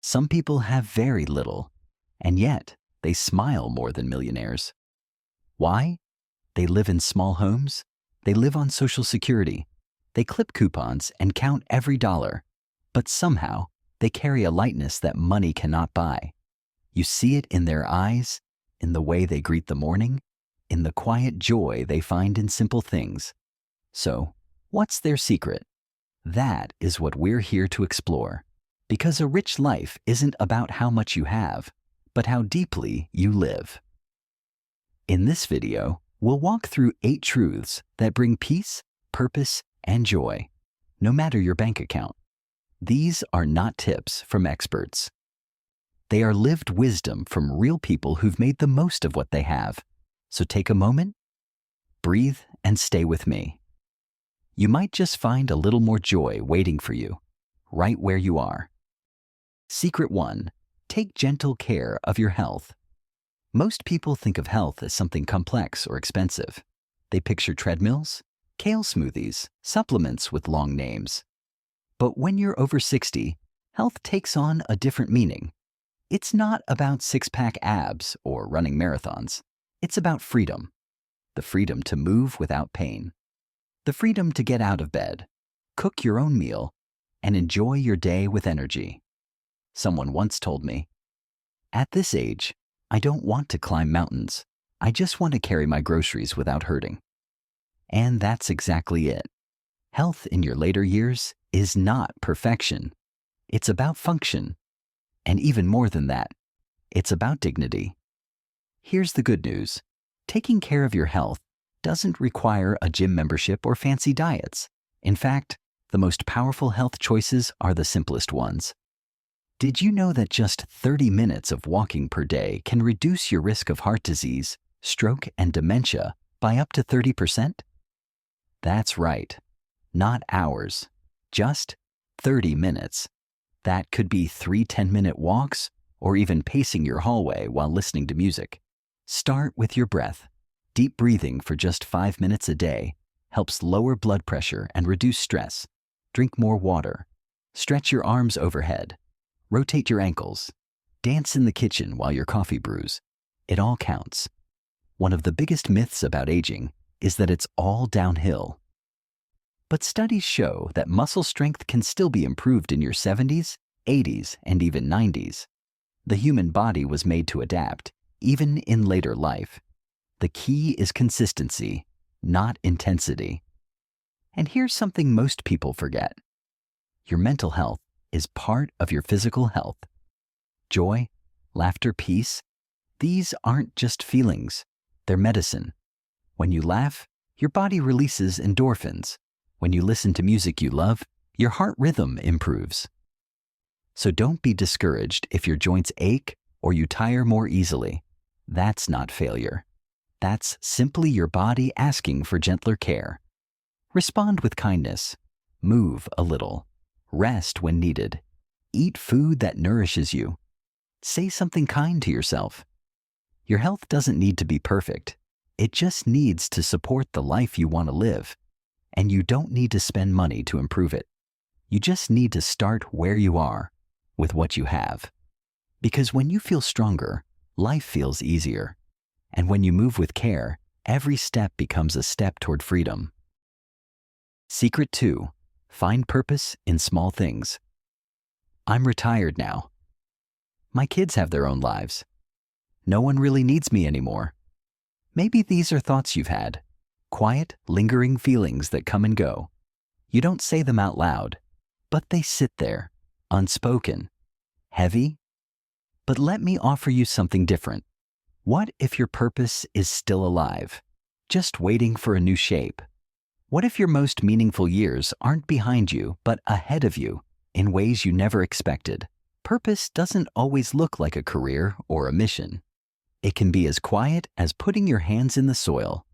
Some people have very little, and yet they smile more than millionaires. Why? They live in small homes. They live on Social Security. They clip coupons and count every dollar. But somehow, they carry a lightness that money cannot buy. You see it in their eyes, in the way they greet the morning, in the quiet joy they find in simple things. So, what's their secret? That is what we're here to explore. Because a rich life isn't about how much you have, but how deeply you live. In this video, we'll walk through 8 truths that bring peace, purpose, and joy, no matter your bank account. These are not tips from experts. They are lived wisdom from real people who've made the most of what they have. So take a moment, breathe, and stay with me. You might just find a little more joy waiting for you, right where you are. Secret 1. Take gentle care of your health. Most people think of health as something complex or expensive. They picture treadmills, kale smoothies, supplements with long names. But when you're over 60, health takes on a different meaning. It's not about six-pack abs or running marathons. It's about freedom. The freedom to move without pain. The freedom to get out of bed, cook your own meal, and enjoy your day with energy. Someone once told me, "At this age, I don't want to climb mountains. I just want to carry my groceries without hurting." And that's exactly it. Health in your later years is not perfection. It's about function. And even more than that, it's about dignity. Here's the good news. Taking care of your health doesn't require a gym membership or fancy diets. In fact, the most powerful health choices are the simplest ones. Did you know that just 30 minutes of walking per day can reduce your risk of heart disease, stroke, and dementia by up to 30%? That's right. Not hours, just 30 minutes. That could be 3 10-minute walks or even pacing your hallway while listening to music. Start with your breath. Deep breathing for just 5 minutes a day helps lower blood pressure and reduce stress. Drink more water. Stretch your arms overhead. Rotate your ankles. Dance in the kitchen while your coffee brews. It all counts. One of the biggest myths about aging is that it's all downhill. But studies show that muscle strength can still be improved in your 70s, 80s, and even 90s. The human body was made to adapt, even in later life. The key is consistency, not intensity. And here's something most people forget. Your mental health is part of your physical health. Joy, laughter, peace, these aren't just feelings, they're medicine. When you laugh, your body releases endorphins. When you listen to music you love, your heart rhythm improves. So don't be discouraged if your joints ache or you tire more easily. That's not failure. That's simply your body asking for gentler care. Respond with kindness. Move a little. Rest when needed. Eat food that nourishes you. Say something kind to yourself. Your health doesn't need to be perfect. It just needs to support the life you want to live. And you don't need to spend money to improve it. You just need to start where you are, with what you have. Because when you feel stronger, life feels easier. And when you move with care, every step becomes a step toward freedom. Secret 2. Find purpose in small things. I'm retired now. My kids have their own lives. No one really needs me anymore. Maybe these are thoughts you've had. Quiet, lingering feelings that come and go. You don't say them out loud, but they sit there, unspoken, heavy. But let me offer you something different. What if your purpose is still alive, just waiting for a new shape? What if your most meaningful years aren't behind you, but ahead of you, in ways you never expected? Purpose doesn't always look like a career or a mission. It can be as quiet as putting your hands in the soil,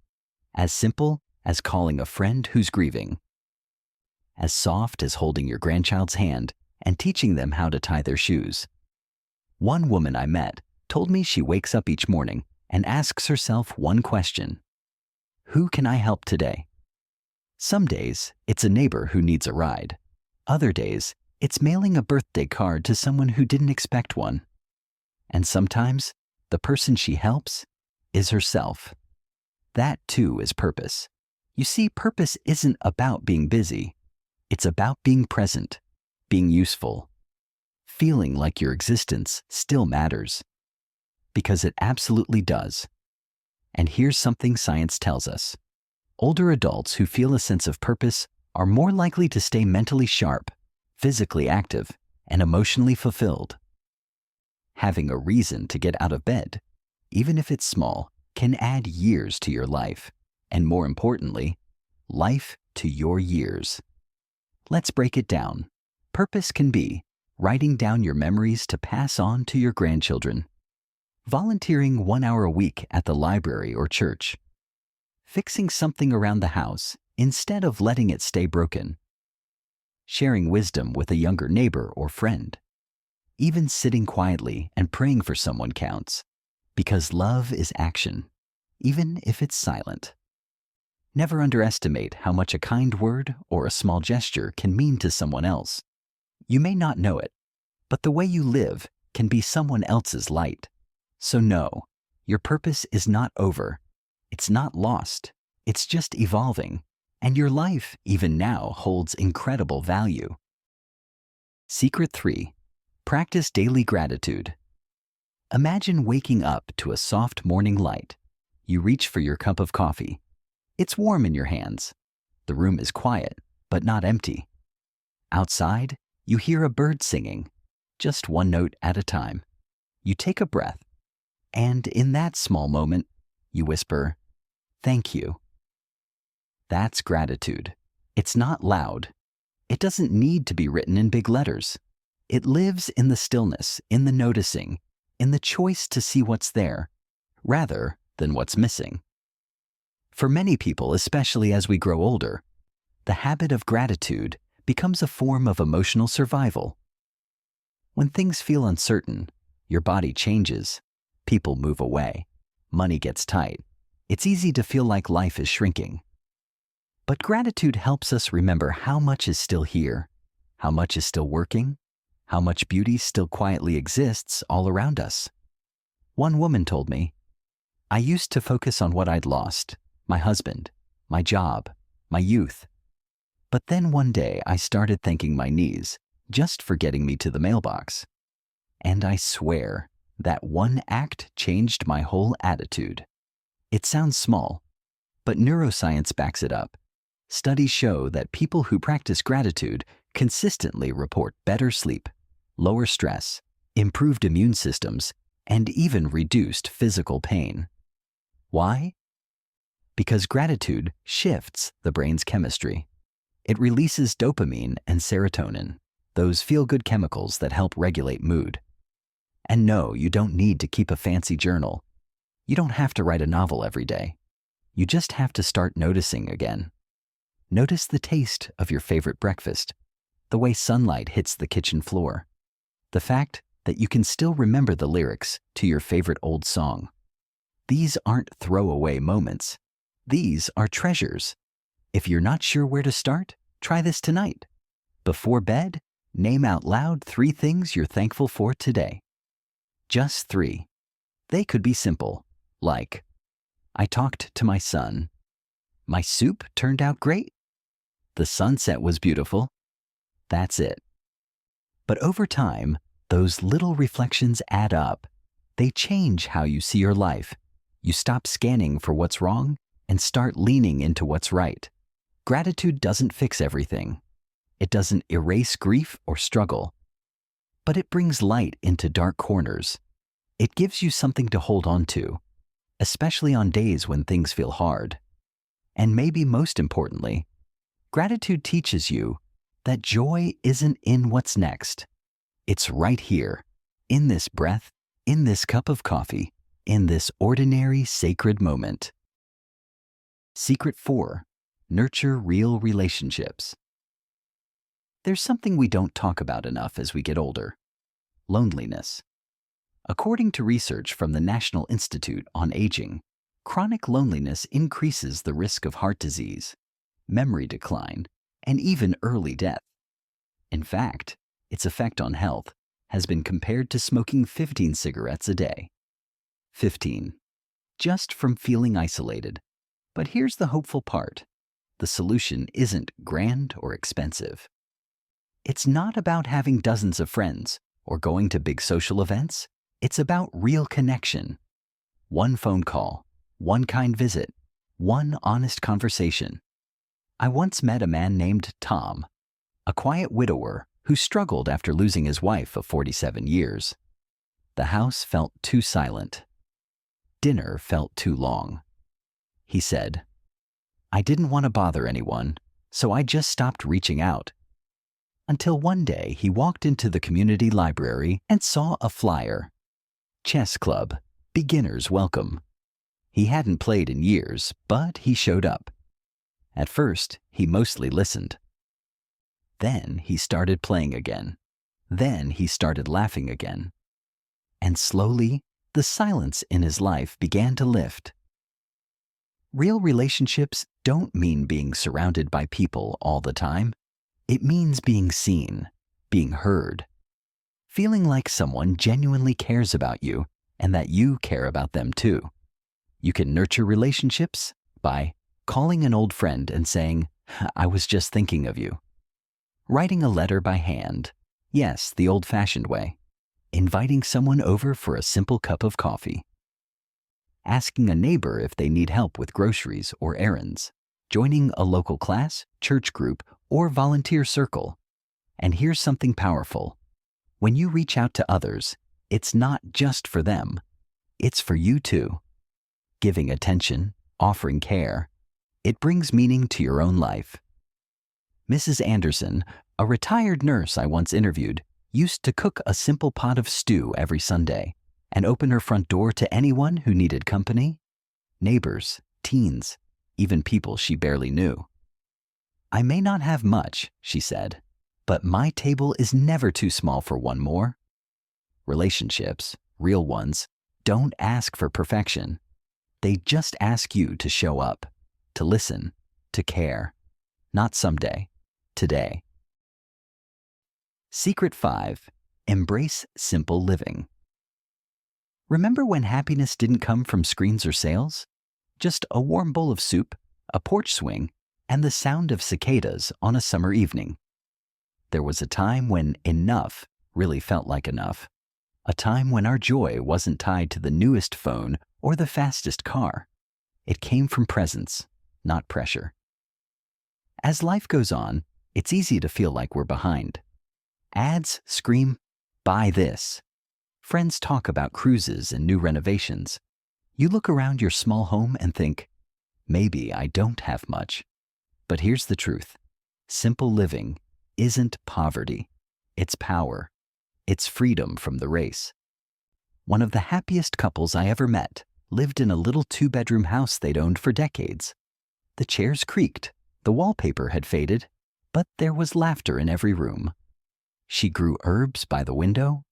as simple as calling a friend who's grieving, as soft as holding your grandchild's hand and teaching them how to tie their shoes. One woman I met told me she wakes up each morning and asks herself one question: who can I help today? Some days, it's a neighbor who needs a ride. Other days, It's mailing a birthday card to someone who didn't expect one. And sometimes, the person she helps is herself. That too is purpose. You see, purpose isn't about being busy. It's about being present, being useful, feeling like your existence still matters. Because it absolutely does. And here's something science tells us. Older adults who feel a sense of purpose are more likely to stay mentally sharp, physically active, and emotionally fulfilled. Having a reason to get out of bed, even if it's small, can add years to your life, and more importantly, life to your years. Let's break it down. Purpose can be writing down your memories to pass on to your grandchildren, volunteering 1 hour a week at the library or church, fixing something around the house instead of letting it stay broken, sharing wisdom with a younger neighbor or friend. Even sitting quietly and praying for someone counts, because love is action, even if it's silent. Never underestimate how much a kind word or a small gesture can mean to someone else. You may not know it, but the way you live can be someone else's light. So no, your purpose is not over. It's not lost. It's just evolving. And your life, even now, holds incredible value. Secret 3. Practice daily gratitude. Imagine waking up to a soft morning light. You reach for your cup of coffee. It's warm in your hands. The room is quiet, but not empty. Outside, you hear a bird singing, just one note at a time. You take a breath, and in that small moment, you whisper, "Thank you." That's gratitude. It's not loud. It doesn't need to be written in big letters. It lives in the stillness, in the noticing, in the choice to see what's there, rather than what's missing. For many people, especially as we grow older, the habit of gratitude becomes a form of emotional survival. When things feel uncertain, your body changes, people move away, money gets tight, it's easy to feel like life is shrinking. But gratitude helps us remember how much is still here, how much is still working, how much beauty still quietly exists all around us. One woman told me, "I used to focus on what I'd lost, my husband, my job, my youth. But then one day I started thanking my knees just for getting me to the mailbox. And I swear, that one act changed my whole attitude." It sounds small, but neuroscience backs it up. Studies show that people who practice gratitude consistently report better sleep, lower stress, improved immune systems, and even reduced physical pain. Why? Because gratitude shifts the brain's chemistry. It releases dopamine and serotonin, those feel-good chemicals that help regulate mood. And no, you don't need to keep a fancy journal. You don't have to write a novel every day. You just have to start noticing again. Notice the taste of your favorite breakfast, the way sunlight hits the kitchen floor, the fact that you can still remember the lyrics to your favorite old song. These aren't throwaway moments. These are treasures. If you're not sure where to start, try this tonight. Before bed, name out loud 3 things you're thankful for today. Just 3. They could be simple, like, "I talked to my son." "My soup turned out great." "The sunset was beautiful." That's it. But over time, those little reflections add up. They change how you see your life. You stop scanning for what's wrong and start leaning into what's right. Gratitude doesn't fix everything. It doesn't erase grief or struggle. But it brings light into dark corners. It gives you something to hold on to, especially on days when things feel hard. And maybe most importantly, gratitude teaches you that joy isn't in what's next. It's right here, in this breath, in this cup of coffee, in this ordinary sacred moment. Secret 4. Nurture real relationships. There's something we don't talk about enough as we get older: loneliness. According to research from the National Institute on Aging, chronic loneliness increases the risk of heart disease, memory decline, and even early death. In fact, its effect on health has been compared to smoking 15 cigarettes a day. 15. Just from feeling isolated. But here's the hopeful part. The solution isn't grand or expensive. It's not about having dozens of friends or going to big social events. It's about real connection. One phone call, one kind visit, one honest conversation. I once met a man named Tom, a quiet widower who struggled after losing his wife of 47 years. The house felt too silent. Dinner felt too long. He said, "I didn't want to bother anyone, so I just stopped reaching out." Until one day he walked into the community library and saw a flyer. Chess Club, Beginner's Welcome. He hadn't played in years, but he showed up. At first, he mostly listened. Then he started playing again. Then he started laughing again. And slowly, the silence in his life began to lift. Real relationships don't mean being surrounded by people all the time. It means being seen, being heard, feeling like someone genuinely cares about you and that you care about them too. You can nurture relationships by calling an old friend and saying, "I was just thinking of you." Writing a letter by hand, yes, the old-fashioned way. Inviting someone over for a simple cup of coffee. Asking a neighbor if they need help with groceries or errands. Joining a local class, church group, or volunteer circle. And here's something powerful. When you reach out to others, it's not just for them. It's for you too. Giving attention, offering care, it brings meaning to your own life. Mrs. Anderson, a retired nurse I once interviewed, used to cook a simple pot of stew every Sunday and open her front door to anyone who needed company. Neighbors, teens, even people she barely knew. "I may not have much," she said, "but my table is never too small for one more." Relationships, real ones, don't ask for perfection. They just ask you to show up, to listen, to care. Not someday, today. Secret 5. Embrace simple living. Remember when happiness didn't come from screens or sales? Just a warm bowl of soup, a porch swing, and the sound of cicadas on a summer evening. There was a time when enough really felt like enough. A time when our joy wasn't tied to the newest phone or the fastest car. It came from presence, not pressure. As life goes on, it's easy to feel like we're behind. Ads scream, "Buy this." Friends talk about cruises and new renovations. You look around your small home and think, maybe I don't have much. But here's the truth. Simple living isn't poverty. It's power. It's freedom from the race. One of the happiest couples I ever met lived in a little 2-bedroom house they'd owned for decades. The chairs creaked, the wallpaper had faded, but there was laughter in every room. She grew herbs by the window.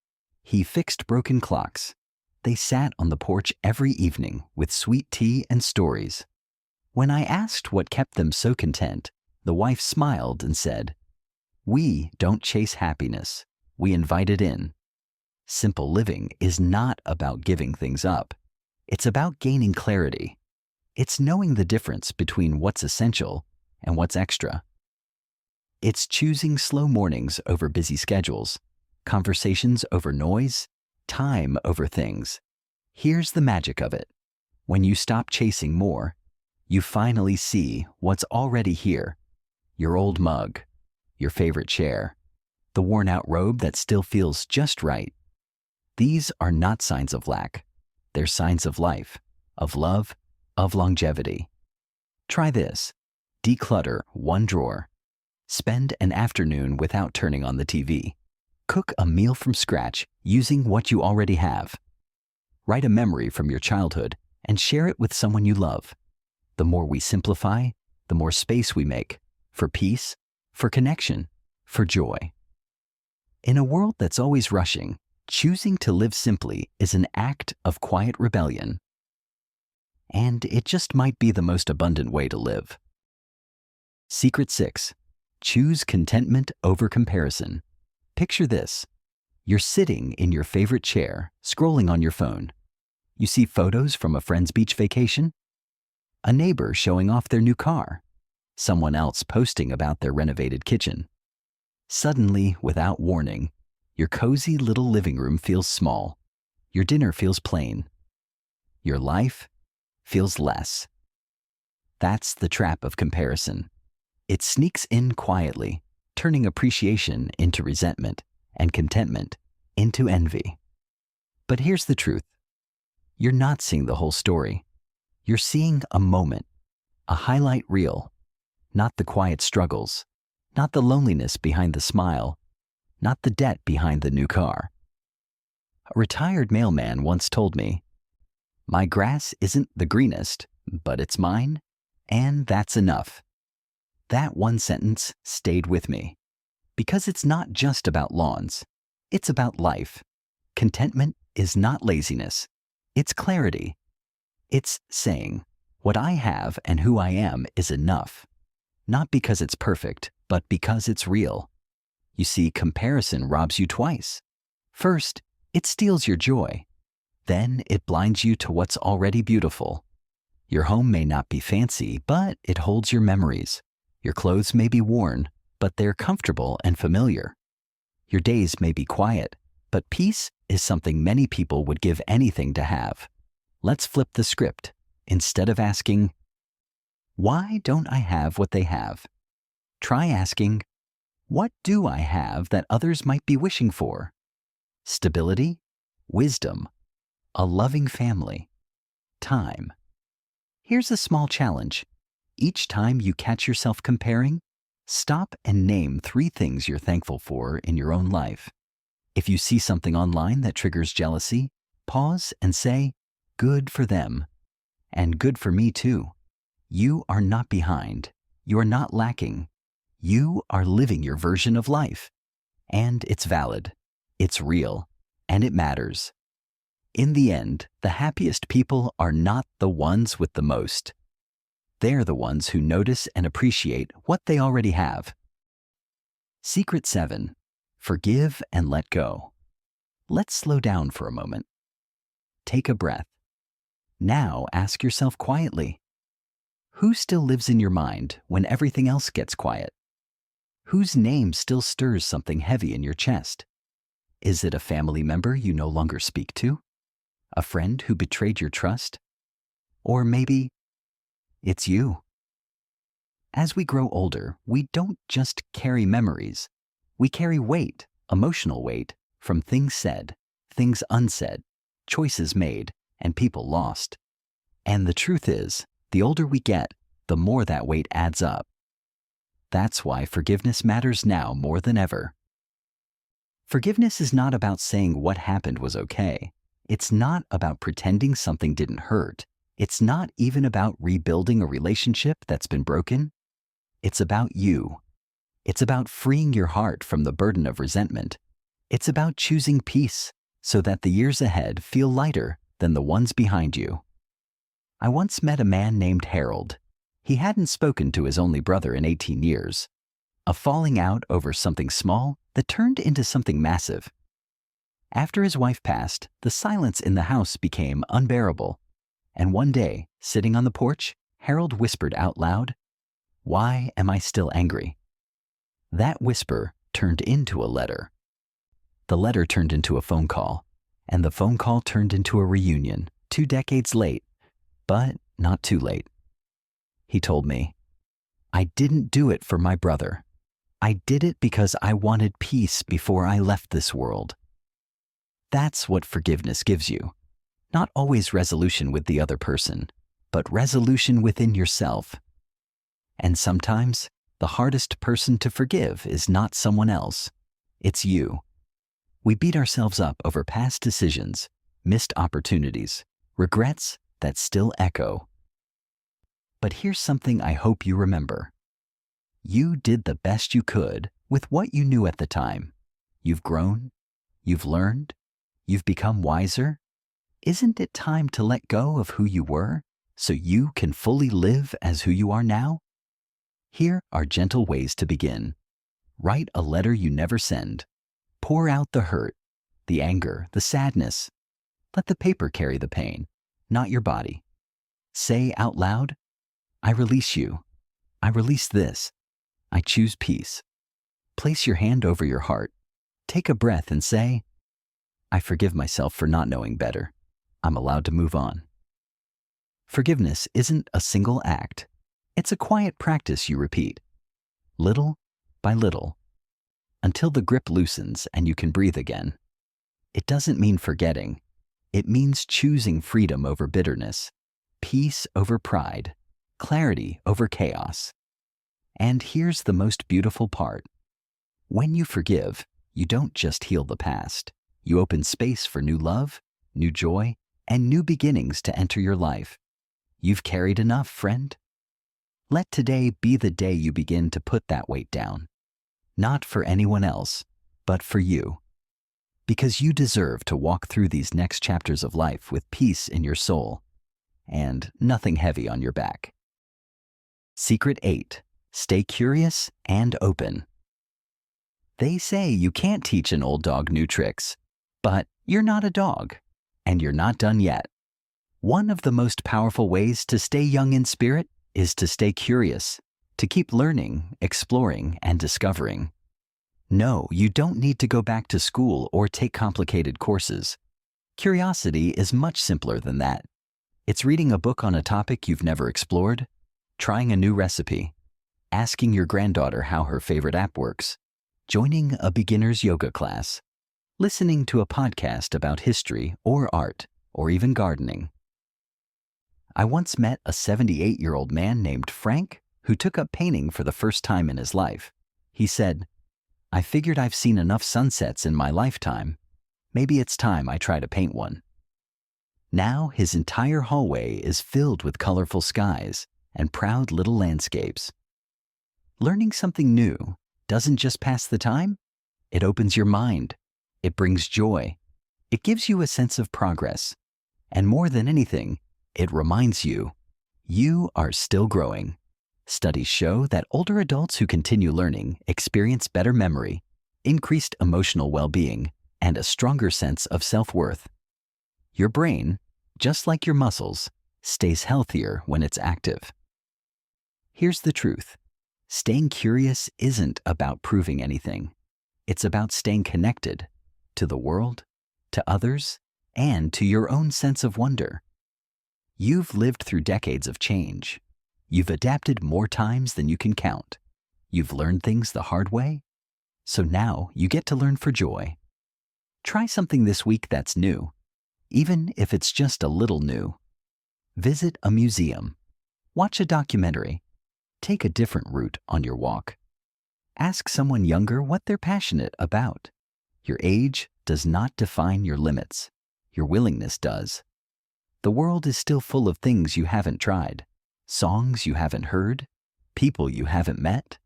He fixed broken clocks. They sat on the porch every evening with sweet tea and stories. When I asked what kept them so content, the wife smiled and said, "We don't chase happiness. We invite it in." Simple living is not about giving things up. It's about gaining clarity. It's knowing the difference between what's essential and what's extra. It's choosing slow mornings over busy schedules, conversations over noise, time over things. Here's the magic of it. When you stop chasing more, you finally see what's already here. Your old mug, your favorite chair, the worn-out robe that still feels just right. These are not signs of lack. They're signs of life, of love, of longevity. Try this. Declutter one drawer. Spend an afternoon without turning on the TV. Cook a meal from scratch using what you already have. Write a memory from your childhood and share it with someone you love. The more we simplify, the more space we make for peace, for connection, for joy. In a world that's always rushing, choosing to live simply is an act of quiet rebellion. And it just might be the most abundant way to live. Secret 6. Choose contentment over comparison. Picture this. You're sitting in your favorite chair, scrolling on your phone. You see photos from a friend's beach vacation, a neighbor showing off their new car, someone else posting about their renovated kitchen. Suddenly, without warning, your cozy little living room feels small. Your dinner feels plain. Your life feels less. That's the trap of comparison. It sneaks in quietly, turning appreciation into resentment and contentment into envy. But here's the truth. You're not seeing the whole story. You're seeing a moment, a highlight reel, not the quiet struggles, not the loneliness behind the smile, not the debt behind the new car. A retired mailman once told me, "My grass isn't the greenest, but it's mine, and that's enough." That one sentence stayed with me, because it's not just about lawns, it's about life. Contentment is not laziness, it's clarity. It's saying, what I have and who I am is enough, not because it's perfect, but because it's real. You see, comparison robs you twice. First, it steals your joy. Then it blinds you to what's already beautiful. Your home may not be fancy, but it holds your memories. Your clothes may be worn, but they're comfortable and familiar. Your days may be quiet, but peace is something many people would give anything to have. Let's flip the script. Instead of asking, "Why don't I have what they have?" try asking, "What do I have that others might be wishing for?" Stability, wisdom, a loving family, time. Here's a small challenge. Each time you catch yourself comparing, stop and name 3 things you're thankful for in your own life. If you see something online that triggers jealousy, pause and say, "Good for them." And good for me too. You are not behind. You are not lacking. You are living your version of life. And it's valid. It's real. And it matters. In the end, the happiest people are not the ones with the most. They're the ones who notice and appreciate what they already have. Secret 7. Forgive and let go. Let's slow down for a moment. Take a breath. Now ask yourself quietly, who still lives in your mind when everything else gets quiet? Whose name still stirs something heavy in your chest? Is it a family member you no longer speak to? A friend who betrayed your trust? Or maybe it's you. As we grow older, we don't just carry memories. We carry weight, emotional weight, from things said, things unsaid, choices made, and people lost. And the truth is, the older we get, the more that weight adds up. That's why forgiveness matters now more than ever. Forgiveness is not about saying what happened was okay. It's not about pretending something didn't hurt. It's not even about rebuilding a relationship that's been broken. It's about you. It's about freeing your heart from the burden of resentment. It's about choosing peace so that the years ahead feel lighter than the ones behind you. I once met a man named Harold. He hadn't spoken to his only brother in 18 years. A falling out over something small that turned into something massive. After his wife passed, the silence in the house became unbearable. And one day, sitting on the porch, Harold whispered out loud, "Why am I still angry?" That whisper turned into a letter. The letter turned into a phone call. And the phone call turned into a reunion, 2 decades late, but not too late. He told me, "I didn't do it for my brother. I did it because I wanted peace before I left this world." That's what forgiveness gives you. Not always resolution with the other person, but resolution within yourself. And sometimes, the hardest person to forgive is not someone else. It's you. We beat ourselves up over past decisions, missed opportunities, regrets that still echo. But here's something I hope you remember. You did the best you could with what you knew at the time. You've grown, you've learned, you've become wiser. Isn't it time to let go of who you were so you can fully live as who you are now? Here are gentle ways to begin. Write a letter you never send. Pour out the hurt, the anger, the sadness. Let the paper carry the pain, not your body. Say out loud, I release you. I release this. I choose peace. Place your hand over your heart. Take a breath and say, I forgive myself for not knowing better. I'm allowed to move on. Forgiveness isn't a single act. It's a quiet practice you repeat, little by little, until the grip loosens and you can breathe again. It doesn't mean forgetting. It means choosing freedom over bitterness, peace over pride, clarity over chaos. And here's the most beautiful part. When you forgive, you don't just heal the past. You open space for new love, new joy, and new beginnings to enter your life. You've carried enough, friend. Let today be the day you begin to put that weight down. Not for anyone else, but for you. Because you deserve to walk through these next chapters of life with peace in your soul and nothing heavy on your back. Secret 8. Stay curious and open. They say you can't teach an old dog new tricks, but you're not a dog, and you're not done yet. One of the most powerful ways to stay young in spirit is to stay curious, to keep learning, exploring, and discovering. No, you don't need to go back to school or take complicated courses. Curiosity is much simpler than that. It's reading a book on a topic you've never explored, trying a new recipe, asking your granddaughter how her favorite app works, joining a beginner's yoga class, listening to a podcast about history or art or even gardening. I once met a 78-year-old man named Frank who took up painting for the first time in his life. He said, I figured I've seen enough sunsets in my lifetime. Maybe it's time I try to paint one. Now his entire hallway is filled with colorful skies and proud little landscapes. Learning something new doesn't just pass the time, it opens your mind. It brings joy. It gives you a sense of progress. And more than anything, it reminds you, you are still growing. Studies show that older adults who continue learning experience better memory, increased emotional well-being, and a stronger sense of self-worth. Your brain, just like your muscles, stays healthier when it's active. Here's the truth. Staying curious isn't about proving anything. It's about staying connected to the world, to others, and to your own sense of wonder. You've lived through decades of change. You've adapted more times than you can count. You've learned things the hard way. So now you get to learn for joy. Try something this week that's new, even if it's just a little new. Visit a museum. Watch a documentary. Take a different route on your walk. Ask someone younger what they're passionate about. Your age does not define your limits. Your willingness does. The world is still full of things you haven't tried, songs you haven't heard, people you haven't met,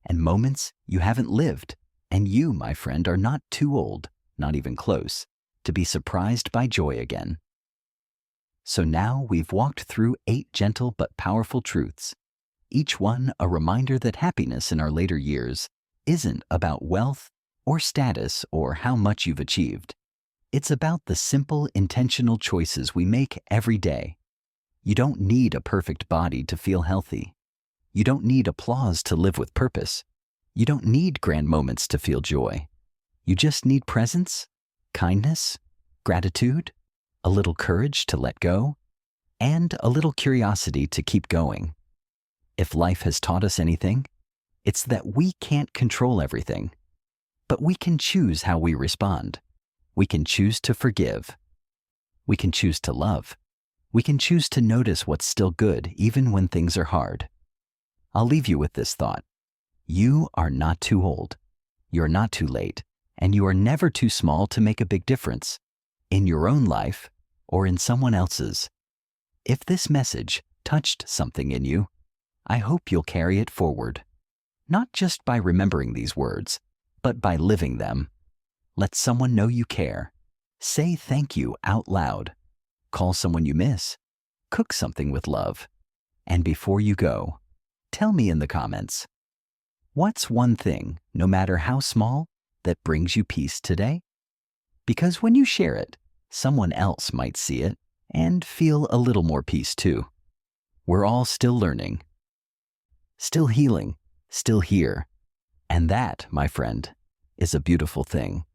and moments you haven't lived. And you, my friend, are not too old, not even close, to be surprised by joy again. So now we've walked through 8 gentle but powerful truths, each one a reminder that happiness in our later years isn't about wealth or status or how much you've achieved. It's about the simple, intentional choices we make every day. You don't need a perfect body to feel healthy. You don't need applause to live with purpose. You don't need grand moments to feel joy. You just need presence, kindness, gratitude, a little courage to let go, and a little curiosity to keep going. If life has taught us anything, it's that we can't control everything, but we can choose how we respond. We can choose to forgive. We can choose to love. We can choose to notice what's still good even when things are hard. I'll leave you with this thought. You are not too old. You're not too late. And you are never too small to make a big difference in your own life or in someone else's. If this message touched something in you, I hope you'll carry it forward. Not just by remembering these words, but by living them. Let someone know you care. Say thank you out loud. Call someone you miss. Cook something with love. And before you go, tell me in the comments, what's one thing, no matter how small, that brings you peace today? Because when you share it, someone else might see it and feel a little more peace too. We're all still learning, still healing, still here. And that, my friend, is a beautiful thing.